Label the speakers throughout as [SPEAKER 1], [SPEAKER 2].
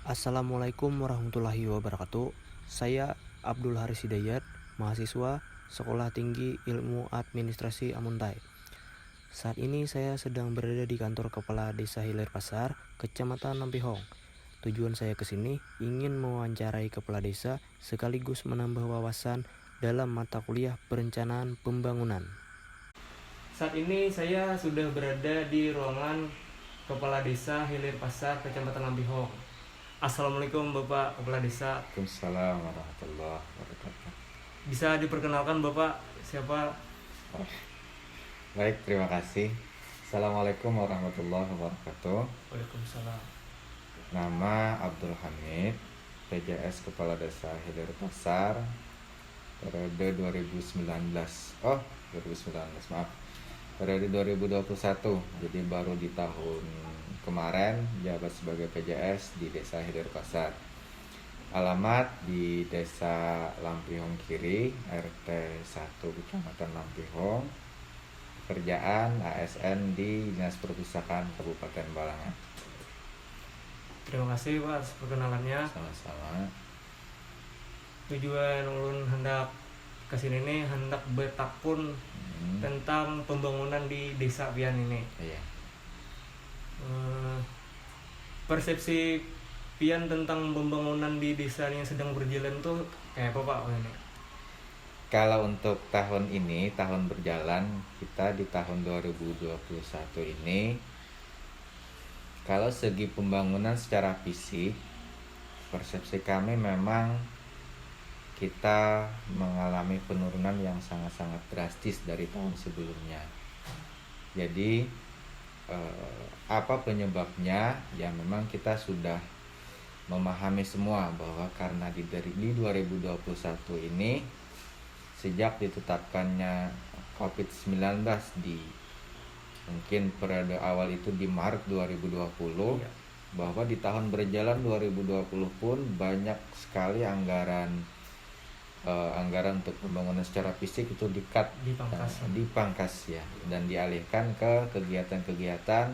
[SPEAKER 1] Assalamualaikum warahmatullahi wabarakatuh. Saya Abdul Haris Hidayat, mahasiswa Sekolah Tinggi Ilmu Administrasi Amuntai. Saat ini saya sedang berada di kantor Kepala Desa Hilir Pasar, Kecamatan Lampihong. Tujuan saya ke sini ingin mewawancarai kepala desa sekaligus menambah wawasan dalam mata kuliah perencanaan pembangunan. Saat ini saya sudah berada di ruangan Kepala Desa Hilir Pasar, Kecamatan Lampihong. Assalamualaikum Bapak Kepala Desa.
[SPEAKER 2] Waalaikumsalam warahmatullahi wabarakatuh.
[SPEAKER 1] Bisa diperkenalkan Bapak siapa?
[SPEAKER 2] Baik, terima kasih. Assalamualaikum warahmatullahi wabarakatuh.
[SPEAKER 1] Waalaikumsalam.
[SPEAKER 2] Nama Abdul Hamid, PJS Kepala Desa Hilir Pasar, periode 2019, maaf, periode 2021. Jadi baru di tahun kemarin jabat sebagai PJS di Desa Hilir Pasar. Alamat di Desa Lampihong Kiri, RT 1 Kecamatan Lampihong. Pekerjaan ASN di Dinas Perpustakaan Kabupaten Balangan.
[SPEAKER 1] Terima kasih Pak atas perkenalannya.
[SPEAKER 2] Sama-sama.
[SPEAKER 1] Tujuan ulun hendak kesini ini hendak bertakun tentang pembangunan di desa pian ini.
[SPEAKER 2] Iya.
[SPEAKER 1] Persepsi pian tentang pembangunan di desa yang sedang berjalan tuh kayak apa Pak ini?
[SPEAKER 2] Kalau untuk tahun ini, tahun berjalan, kita di tahun 2021 ini, kalau segi pembangunan secara fisik, persepsi kami memang kita mengalami penurunan yang sangat-sangat drastis dari tahun sebelumnya. Jadi apa penyebabnya? Ya memang kita sudah memahami semua bahwa karena di 2021 ini, sejak ditetapkannya COVID-19 di mungkin periode awal itu di Maret 2020, bahwa di tahun berjalan 2020 pun banyak sekali anggaran untuk pembangunan secara fisik itu dipangkas ya, dan dialihkan ke kegiatan-kegiatan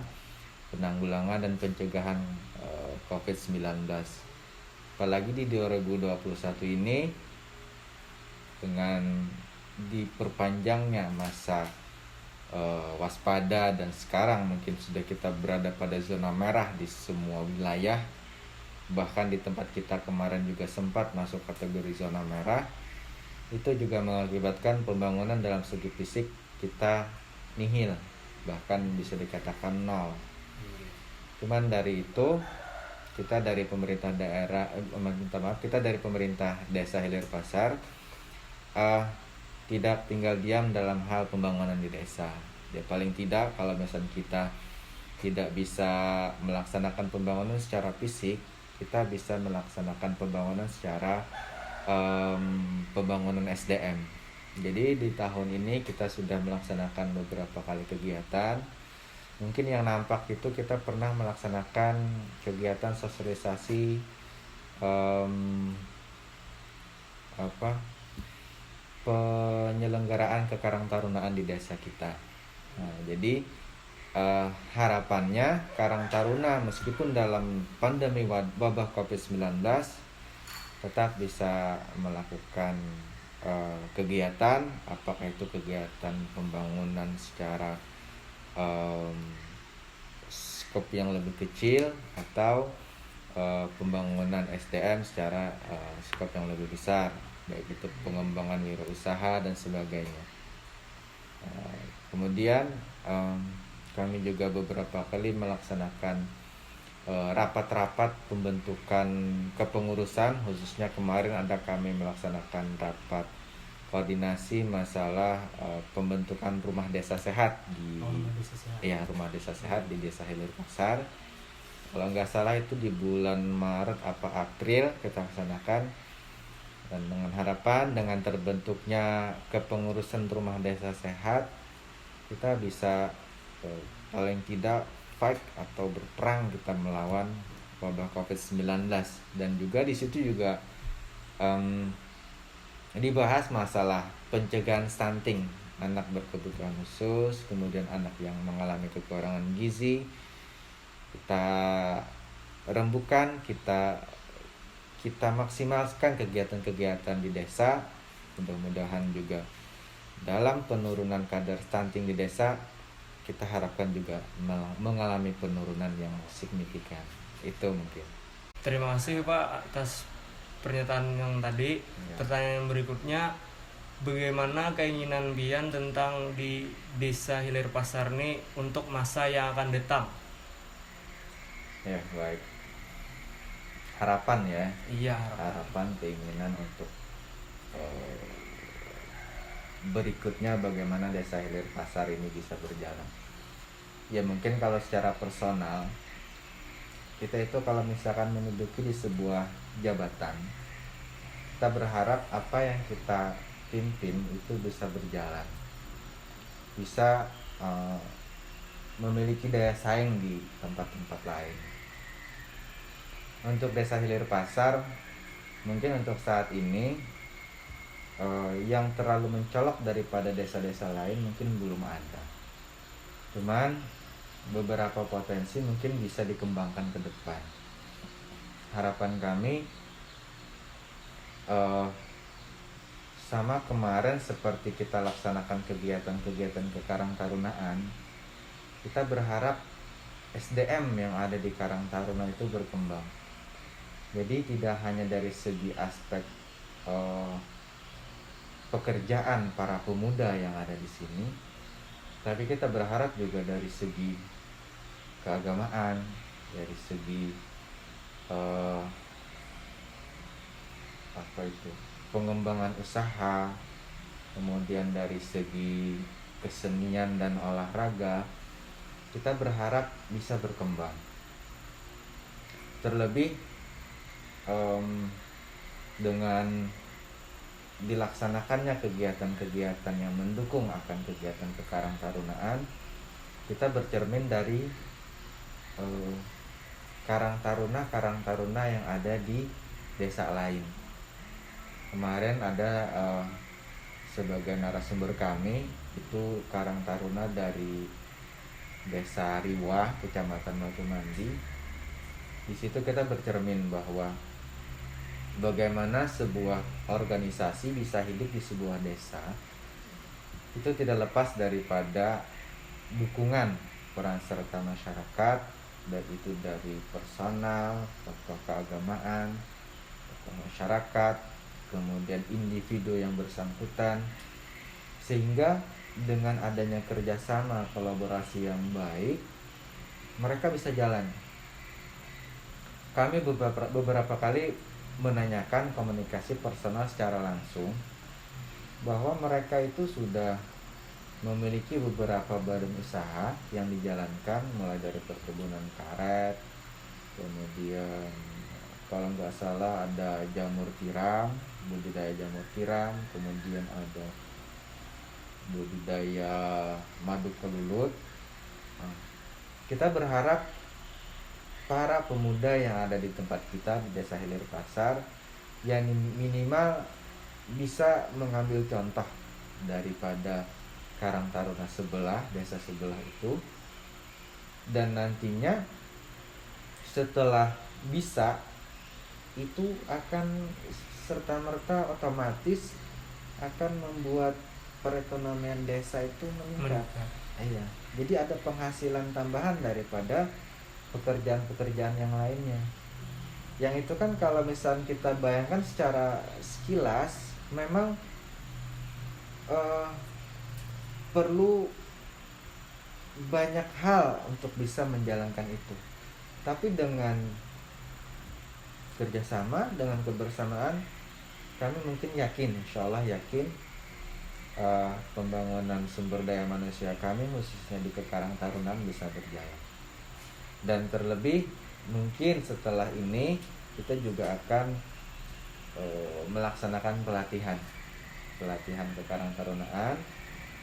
[SPEAKER 2] penanggulangan dan pencegahan COVID-19. Apalagi di 2021 ini dengan diperpanjangnya masa waspada, dan sekarang mungkin sudah kita berada pada zona merah di semua wilayah. Bahkan di tempat kita kemarin juga sempat masuk kategori zona merah. Itu juga mengakibatkan pembangunan dalam segi fisik kita nihil, bahkan bisa dikatakan nol. Cuman dari itu kita dari pemerintah kita dari pemerintah Desa Hilir Pasar tidak tinggal diam dalam hal pembangunan di desa. Ya paling tidak kalau misalnya kita tidak bisa melaksanakan pembangunan secara fisik, kita bisa melaksanakan pembangunan secara pembangunan SDM. Jadi di tahun ini kita sudah melaksanakan beberapa kali kegiatan. Mungkin yang nampak itu kita pernah melaksanakan kegiatan sosialisasi penyelenggaraan kekarangtarunaan di desa kita. Nah, jadi harapannya Karang Taruna meskipun dalam pandemi wabah COVID-19 tetap bisa melakukan kegiatan, apakah itu kegiatan pembangunan secara skop yang lebih kecil atau pembangunan SDM secara skop yang lebih besar, baik itu pengembangan wirausaha dan sebagainya. Kemudian kami juga beberapa kali melaksanakan rapat-rapat pembentukan kepengurusan, khususnya kemarin kami melaksanakan rapat koordinasi masalah pembentukan rumah desa sehat di rumah desa sehat di Desa Hilir Pasar. Kalau nggak salah itu di bulan Maret apa April kita laksanakan, dan dengan harapan dengan terbentuknya kepengurusan rumah desa sehat kita bisa paling tidak fight atau berperang kita melawan wabah COVID-19. Dan juga di situ juga dibahas masalah pencegahan stunting anak berkebutuhan khusus, kemudian anak yang mengalami kekurangan gizi. Kita rembukan, kita maksimalkan kegiatan-kegiatan di desa. Mudah-mudahan juga dalam penurunan kadar stunting di desa kita harapkan juga mengalami penurunan yang signifikan. Itu mungkin.
[SPEAKER 3] Terima kasih Pak atas pernyataan yang tadi.
[SPEAKER 2] Ya.
[SPEAKER 3] Pertanyaan berikutnya, bagaimana keinginan Bian tentang di Desa Hilir Pasar ini untuk masa yang akan datang?
[SPEAKER 2] Ya, baik. Harapan ya.
[SPEAKER 3] Iya,
[SPEAKER 2] Harapan, keinginan untuk berikutnya bagaimana Desa Hilir Pasar ini bisa berjalan. Ya mungkin kalau secara personal, kita itu kalau misalkan menduduki di sebuah jabatan, kita berharap apa yang kita pimpin itu bisa berjalan, bisa memiliki daya saing di tempat-tempat lain. Untuk Desa Hilir Pasar, mungkin untuk saat ini yang terlalu mencolok daripada desa-desa lain mungkin belum ada. Cuman beberapa potensi mungkin bisa dikembangkan ke depan. Harapan kami sama kemarin seperti kita laksanakan kegiatan-kegiatan kekarang tarunaan, kita berharap SDM yang ada di Karang Taruna itu berkembang. Jadi tidak hanya dari segi aspek pekerjaan para pemuda yang ada di sini, tapi kita berharap juga dari segi keagamaan, dari segi pengembangan usaha, kemudian dari segi kesenian dan olahraga, kita berharap bisa berkembang. Terlebih dengan dilaksanakannya kegiatan-kegiatan yang mendukung akan kegiatan kekarang tarunaan, kita bercermin dari karang taruna yang ada di desa lain. Kemarin ada sebagai narasumber kami itu karang taruna dari Desa Riwah, Kecamatan Batu Mandi. Di situ kita bercermin bahwa bagaimana sebuah organisasi bisa hidup di sebuah desa itu tidak lepas daripada dukungan peran serta masyarakat, baik itu dari personal, tokoh keagamaan, tokoh masyarakat, kemudian individu yang bersangkutan, sehingga dengan adanya kerjasama kolaborasi yang baik mereka bisa jalan. Kami beberapa kali menanyakan komunikasi personal secara langsung bahwa mereka itu sudah memiliki beberapa badan usaha yang dijalankan, mulai dari perkebunan karet, kemudian kalau nggak salah ada jamur tiram, budidaya jamur tiram, kemudian ada budidaya madu kelulut. Kita berharap para pemuda yang ada di tempat kita di Desa Hilir Pasar yang minimal bisa mengambil contoh daripada Karang Taruna sebelah, desa sebelah itu, dan nantinya setelah bisa itu akan serta-merta otomatis akan membuat perekonomian desa itu meningkat. Iya. Jadi ada penghasilan tambahan daripada pekerjaan-pekerjaan yang lainnya. Yang itu kan kalau misalnya kita bayangkan secara sekilas memang perlu banyak hal untuk bisa menjalankan itu. Tapi dengan kerjasama, dengan kebersamaan, kami mungkin yakin, insya Allah yakin pembangunan sumber daya manusia kami khususnya di Karang Tarunan bisa berjalan. Dan terlebih mungkin setelah ini kita juga akan melaksanakan pelatihan Karang Tarunaan,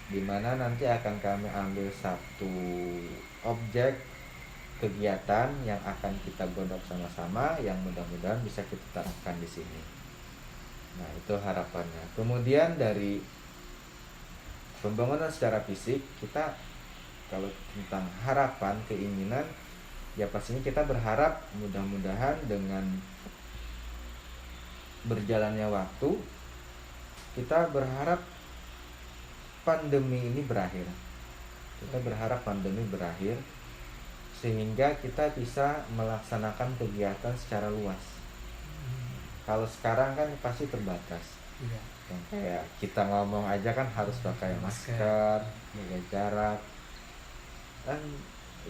[SPEAKER 2] di mana nanti akan kami ambil satu objek kegiatan yang akan kita godok sama-sama, yang mudah-mudahan bisa kita terapkan di sini. Nah, itu harapannya. Kemudian dari pembangunan secara fisik, kita kalau tentang harapan, keinginan, Ya pastinya kita berharap mudah-mudahan dengan berjalannya waktu, kita berharap pandemi ini berakhir. Kita berharap pandemi berakhir sehingga kita bisa melaksanakan kegiatan secara luas. Kalau sekarang kan pasti terbatas.
[SPEAKER 3] Iya.
[SPEAKER 2] Yang kayak kita ngomong aja kan harus pakai masker, jaga jarak. Dan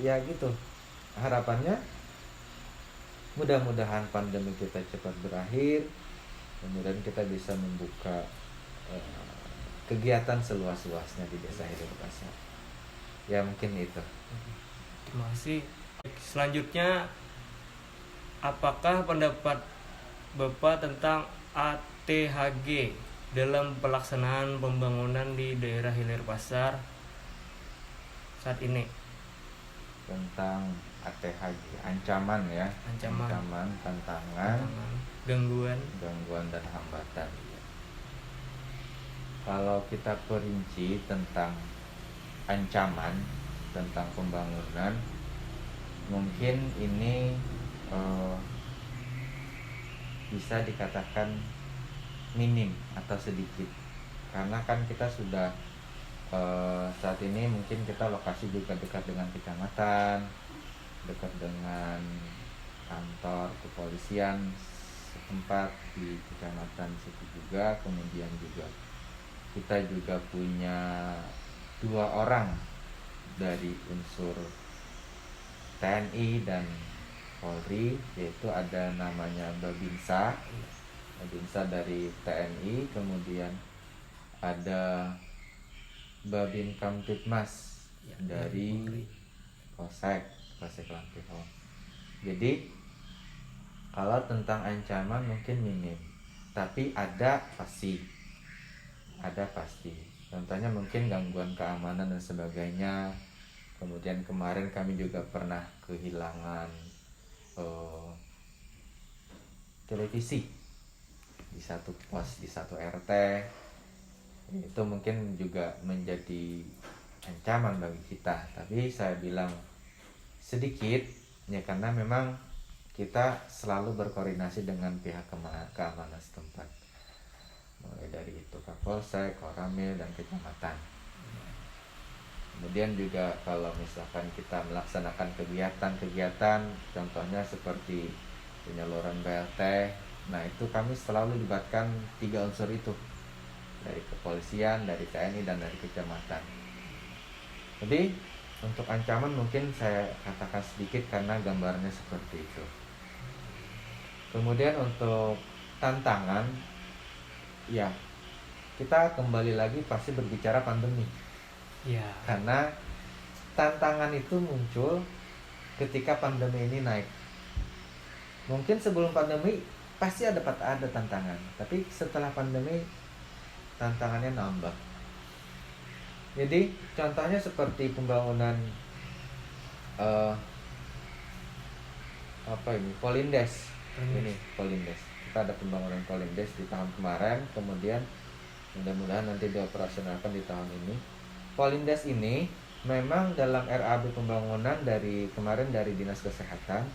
[SPEAKER 2] ya gitu. Harapannya mudah-mudahan pandemi kita cepat berakhir. Kemudian kita bisa membuka kegiatan seluas-luasnya di Desa Hilir Pasar. Ya mungkin itu.
[SPEAKER 3] Terima kasih. Selanjutnya, apakah pendapat Bapak tentang ATHG dalam pelaksanaan pembangunan di daerah Hilir Pasar saat ini?
[SPEAKER 2] Tentang ATHG, ancaman ya,
[SPEAKER 3] Ancaman.
[SPEAKER 2] tantangan,
[SPEAKER 3] Gangguan.
[SPEAKER 2] dan hambatan. Kalau kita perinci tentang ancaman tentang pembangunan, mungkin ini bisa dikatakan minim atau sedikit, karena kan kita sudah saat ini mungkin kita lokasi juga dekat dengan kecamatan, dekat dengan kantor kepolisian setempat di kecamatan situ juga. Kemudian juga kita juga punya 2 orang dari unsur TNI dan Polri, yaitu ada namanya Babinsa dari TNI, kemudian ada Babin Kamtipmas dari Polsek Lampihong. Jadi kalau tentang ancaman mungkin minim, tapi ada pasti. Contohnya mungkin gangguan keamanan dan sebagainya. Kemudian kemarin kami juga pernah kehilangan televisi di satu pos, di satu RT. Itu mungkin juga menjadi ancaman bagi kita, tapi saya bilang sedikit ya, karena memang kita selalu berkoordinasi dengan pihak keamanan setempat, mulai dari itu Kapolsek, Koramil, dan kecamatan. Kemudian juga kalau misalkan kita melaksanakan kegiatan, contohnya seperti penyaluran BLT, nah itu kami selalu libatkan 3 unsur itu, dari kepolisian, dari TNI, dan dari kecamatan. Jadi untuk ancaman mungkin saya katakan sedikit karena gambarnya seperti itu. Kemudian untuk tantangan, ya kita kembali lagi pasti berbicara pandemi.
[SPEAKER 3] Ya.
[SPEAKER 2] Karena tantangan itu muncul ketika pandemi ini naik. Mungkin sebelum pandemi pasti ada tantangan, tapi setelah pandemi tantangannya nambah. Jadi contohnya seperti pembangunan Polindes. Ini Polindes. Kita ada pembangunan Polindes di tahun kemarin, kemudian mudah-mudahan nanti dioperasionalkan di tahun ini. Polindes ini memang dalam RAB pembangunan dari kemarin dari Dinas Kesehatan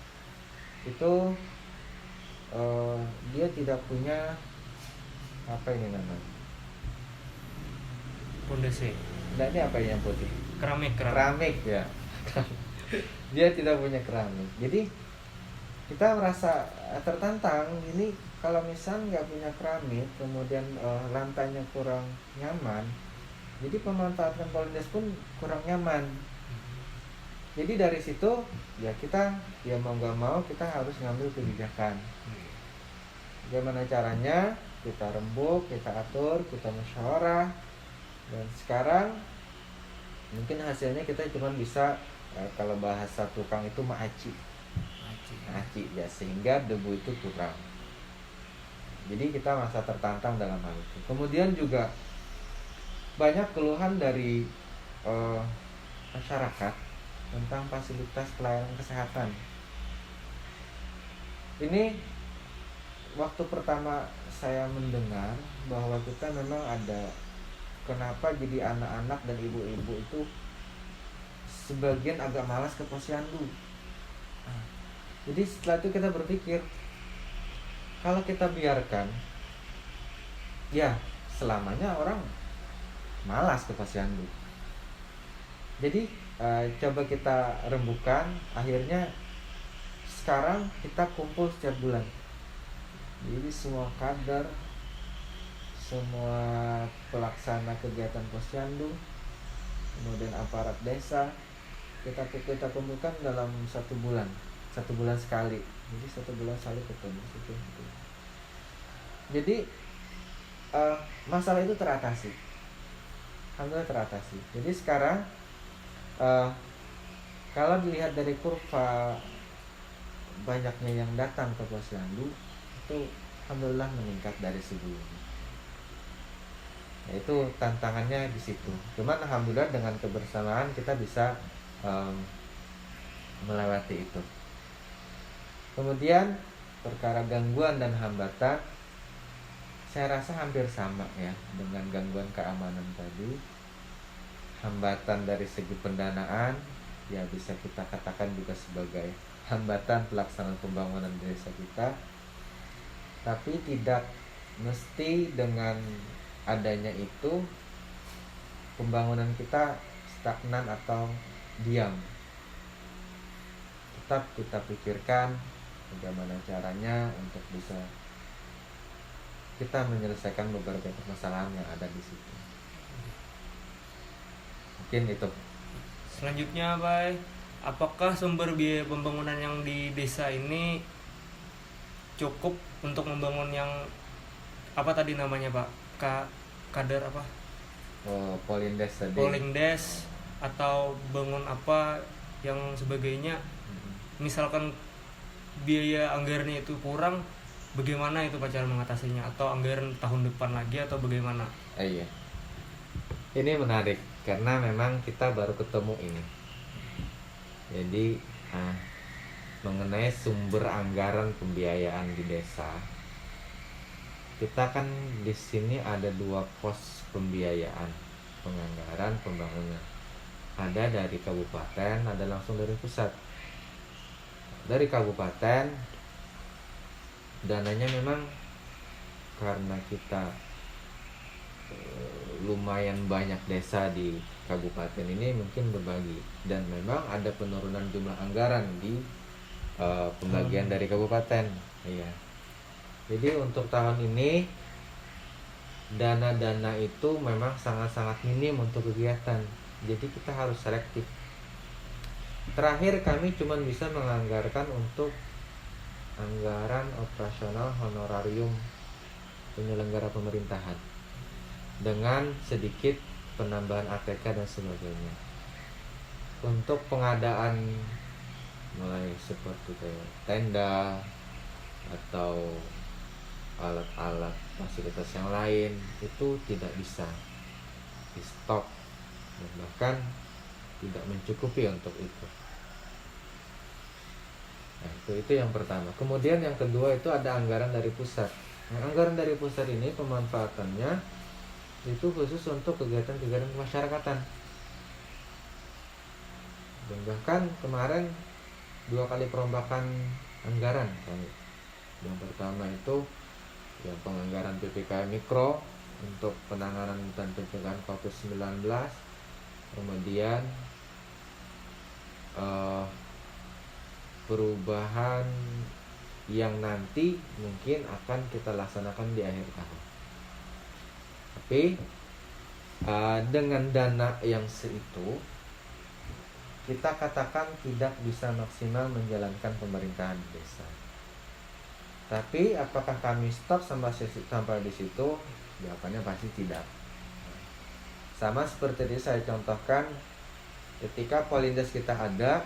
[SPEAKER 2] itu dia tidak punya
[SPEAKER 3] Pondasi.
[SPEAKER 2] Nah ini apa yang putih? Keramik ya. Dia tidak punya keramik. Jadi kita merasa tertantang ini, kalau misal nggak punya keramik, kemudian lantainya kurang nyaman, jadi pemanfaatan Polindes pun kurang nyaman. Jadi dari situ ya kita ya mau nggak mau kita harus ngambil kebijakan. Bagaimana caranya? Kita rembuk, kita atur, kita musyawarah. Dan sekarang mungkin hasilnya kita cuma bisa kalau bahasa tukang itu maaci ya, sehingga debu itu kurang. Jadi kita merasa tertantang dalam hal itu. Kemudian juga banyak keluhan dari masyarakat tentang fasilitas pelayanan kesehatan. Ini waktu pertama saya mendengar bahwa kita memang ada, kenapa jadi anak-anak dan ibu-ibu itu sebagian agak malas ke posyandu. Jadi setelah itu kita berpikir, kalau kita biarkan, ya selamanya orang malas ke posyandu. Jadi coba kita rembukan. Akhirnya sekarang kita kumpul setiap bulan. Jadi semua kader, semua pelaksana kegiatan posyandu, kemudian aparat desa, kita kumpulkan dalam 1 bulan, 1 bulan sekali. Jadi 1 bulan sekali ketemu situ. Jadi masalah itu teratasi. Alhamdulillah teratasi. Jadi sekarang kalau dilihat dari kurva banyaknya yang datang ke posyandu, itu alhamdulillah meningkat dari sebelumnya. Itu tantangannya di situ. Cuman alhamdulillah dengan kebersamaan kita bisa melewati itu. Kemudian perkara gangguan dan hambatan, saya rasa hampir sama ya dengan gangguan keamanan tadi. Hambatan dari segi pendanaan, ya bisa kita katakan juga sebagai hambatan pelaksanaan pembangunan desa kita. Tapi tidak mesti dengan adanya itu pembangunan kita stagnan atau diam. Tetap kita pikirkan bagaimana caranya untuk bisa kita menyelesaikan beberapa permasalahan yang ada di situ. Mungkin itu.
[SPEAKER 3] Selanjutnya, Bay, apakah sumber biaya pembangunan yang di desa ini cukup untuk membangun yang apa tadi namanya, Pak? Kader apa?
[SPEAKER 2] Polindes tadi.
[SPEAKER 3] Polindes atau bangun apa yang sebagainya. Misalkan biaya anggarannya itu kurang, bagaimana itu Pak cara mengatasinya? Atau anggaran tahun depan lagi atau bagaimana?
[SPEAKER 2] Iya. Ini menarik karena memang kita baru ketemu ini. Jadi mengenai sumber anggaran pembiayaan di desa, kita kan di sini ada 2 pos pembiayaan penganggaran pembangunan. Ada dari kabupaten, ada langsung dari pusat. Dari kabupaten dananya memang karena kita lumayan banyak desa di kabupaten ini mungkin berbagi, dan memang ada penurunan jumlah anggaran di pembagian dari kabupaten. Iya. Jadi untuk tahun ini dana-dana itu memang sangat-sangat minim untuk kegiatan. Jadi kita harus selektif. Terakhir kami cuma bisa menganggarkan untuk anggaran operasional honorarium penyelenggara pemerintahan dengan sedikit penambahan ATK dan sebagainya. Untuk pengadaan mulai seperti kayak tenda atau alat-alat fasilitas yang lain itu tidak bisa di stok, dan bahkan tidak mencukupi untuk itu. Nah, itu yang pertama. Kemudian yang kedua itu ada anggaran dari pusat. Nah, anggaran dari pusat ini pemanfaatannya itu khusus untuk kegiatan-kegiatan kemasyarakatan. Dan bahkan kemarin 2 kali perombakan anggaran kami. Yang pertama itu yang penganggaran PPKM Mikro untuk penanganan dan pencegahan COVID-19. Kemudian perubahan yang nanti mungkin akan kita laksanakan di akhir tahun. Tapi dengan dana yang seitu kita katakan tidak bisa maksimal menjalankan pemerintahan desa. Tapi apakah kami stop sampai di situ? Jawabannya pasti tidak. Sama seperti tadi saya contohkan, ketika Polindes kita ada,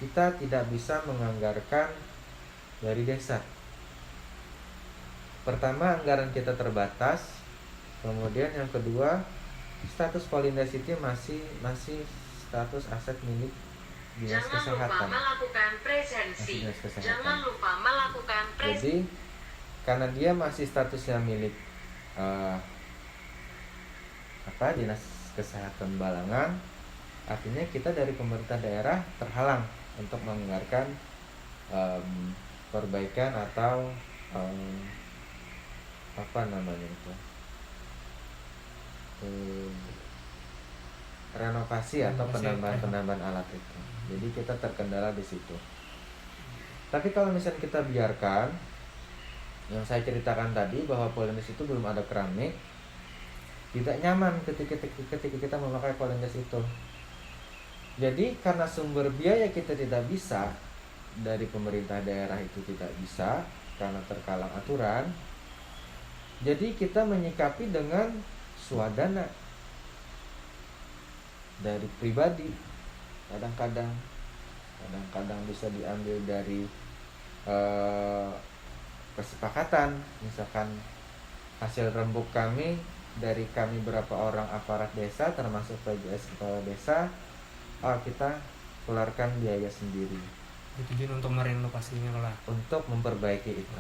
[SPEAKER 2] kita tidak bisa menganggarkan dari desa. Pertama, anggaran kita terbatas. Kemudian yang kedua, status Polindes itu masih status aset milik Dinas Kesehatan.
[SPEAKER 4] Jangan lupa melakukan presensi.
[SPEAKER 2] Jadi karena dia masih statusnya milik Dinas Kesehatan Balangan, artinya kita dari pemerintah daerah terhalang untuk menganggarkan perbaikan atau apa namanya itu, renovasi atau penambahan alat itu. Jadi kita terkendala di situ. Tapi kalau misalnya kita biarkan, yang saya ceritakan tadi bahwa Polindes itu belum ada keramik, tidak nyaman ketika kita memakai Polindes itu. Jadi karena sumber biaya kita tidak bisa, dari pemerintah daerah itu tidak bisa karena terkalang aturan, jadi kita menyikapi dengan swadana dari pribadi. Kadang-kadang bisa diambil dari kesepakatan. Misalkan hasil rembuk kami, dari kami berapa orang aparat desa termasuk PJS kepala desa, kita keluarkan biaya sendiri
[SPEAKER 3] Ditujuin untuk merenovasinya lah.
[SPEAKER 2] untuk memperbaiki itu.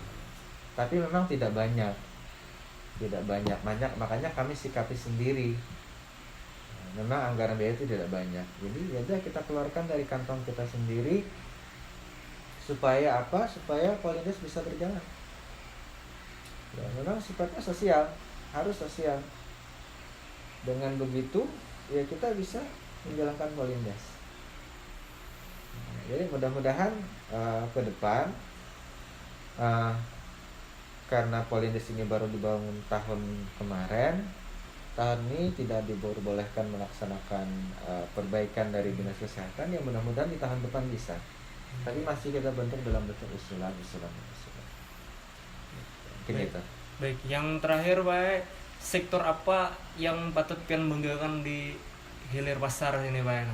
[SPEAKER 2] Tapi memang tidak banyak, makanya kami sikapi sendiri. Memang anggaran biaya itu tidak banyak, jadi ya udah kita keluarkan dari kantong kita sendiri. Supaya apa? Supaya Polindes bisa berjalan. Ya, memang sifatnya sosial, harus sosial. Dengan begitu ya kita bisa menjalankan Polindes. Jadi mudah-mudahan ke depan, karena Polindes ini baru dibangun tahun kemarin, tahun ini tidak diperbolehkan melaksanakan perbaikan dari dinas kesehatan. Ya mudah-mudahan di tahun depan bisa. Tapi masih kita bentuk dalam bentuk usulan. Mungkin itu.
[SPEAKER 3] Baik, yang terakhir Pak, sektor apa yang patut pian banggakan di Hilir Pasar ini Pak?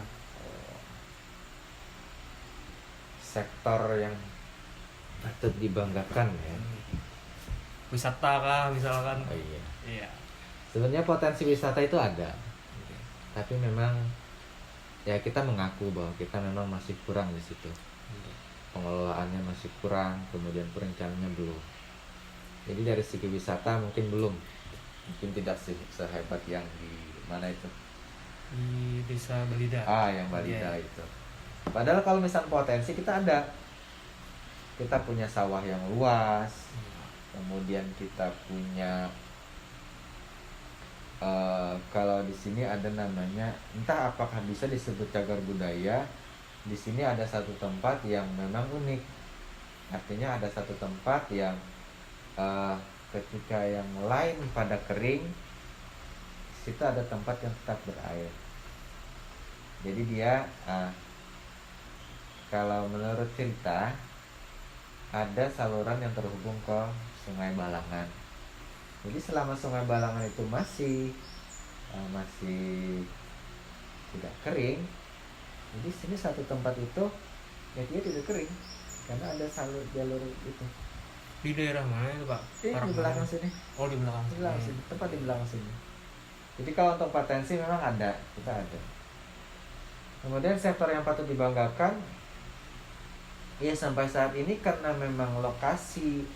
[SPEAKER 2] Sektor yang patut dibanggakan ya.
[SPEAKER 3] Wisata kah misalkan?
[SPEAKER 2] Oh iya.
[SPEAKER 3] Iya.
[SPEAKER 2] Sebenarnya potensi wisata itu ada, tapi memang ya kita mengaku bahwa kita memang masih kurang di situ. Pengelolaannya masih kurang, kemudian perencanaannya belum. Jadi dari segi wisata mungkin tidak sehebat yang di mana itu?
[SPEAKER 3] Di Desa Balida.
[SPEAKER 2] Yang Balida
[SPEAKER 3] Yeah.
[SPEAKER 2] itu. Padahal kalau misalnya potensi kita ada, kita punya sawah yang luas, kemudian kita punya kalau di sini ada namanya, entah apakah bisa disebut cagar budaya. Di sini ada satu tempat yang memang unik. Artinya ada satu tempat yang ketika yang lain pada kering, situ ada tempat yang tetap berair. Jadi dia kalau menurut cerita ada saluran yang terhubung ke Sungai Balangan. Jadi selama Sungai Balangan itu masih tidak kering, jadi sini satu tempat itu ya dia tidak kering karena ada jalur itu.
[SPEAKER 3] Di daerah mana itu Pak?
[SPEAKER 2] Di belakang sini.
[SPEAKER 3] Oh di belakang.
[SPEAKER 2] Di belakang sini, tepat di belakang sini. Jadi kalau untuk potensi memang ada, kita ada. Kemudian sektor yang patut dibanggakan, ya sampai saat ini karena memang lokasi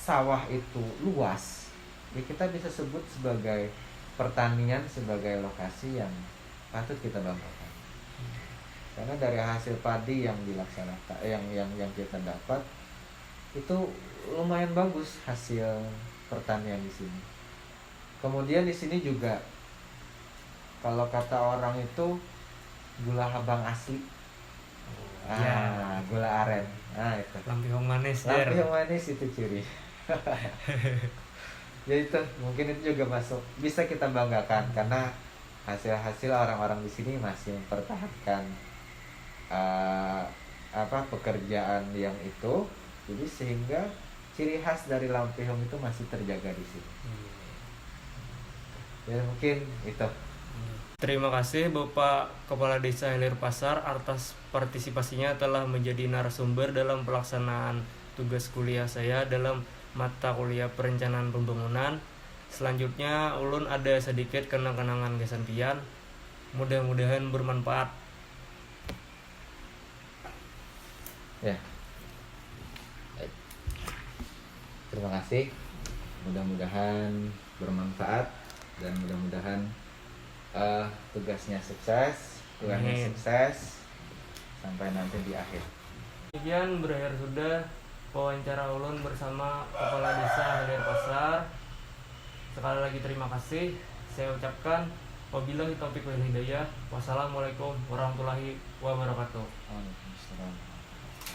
[SPEAKER 2] sawah itu luas, ya kita bisa sebut sebagai pertanian sebagai lokasi yang patut kita banggakan. Karena dari hasil padi yang dilaksanakan, yang kita dapat itu lumayan bagus hasil pertanian di sini. Kemudian di sini juga kalau kata orang itu gula habang asli. Gula aren. Itu.
[SPEAKER 3] Lampihong manis.
[SPEAKER 2] Lampihong manis itu ciri. Jadi itu mungkin itu juga masuk, bisa kita banggakan karena hasil-hasil orang-orang di sini masih mempertahankan pekerjaan yang itu. Jadi sehingga ciri khas dari Lampihong itu masih terjaga di sini. Ya mungkin itu.
[SPEAKER 3] Terima kasih Bapak Kepala Desa Hilir Pasar atas partisipasinya telah menjadi narasumber dalam pelaksanaan tugas kuliah saya dalam mata kuliah perencanaan pembangunan. Selanjutnya ulun ada sedikit kenang-kenangan gasan pian. Mudah-mudahan bermanfaat.
[SPEAKER 2] Ya. Terima kasih. Mudah-mudahan bermanfaat dan mudah-mudahan tugasnya sukses, kuliahnya
[SPEAKER 3] Amin.
[SPEAKER 2] sukses sampai nanti di akhir.
[SPEAKER 3] Demikian berakhir sudah wawancara ulun bersama Kepala Desa Halir Pasar. Sekali lagi terima kasih saya ucapkan. Wabillahi taufiq wal hidayah. Wassalamualaikum warahmatullahi wabarakatuh.
[SPEAKER 2] Waalaikumsalam.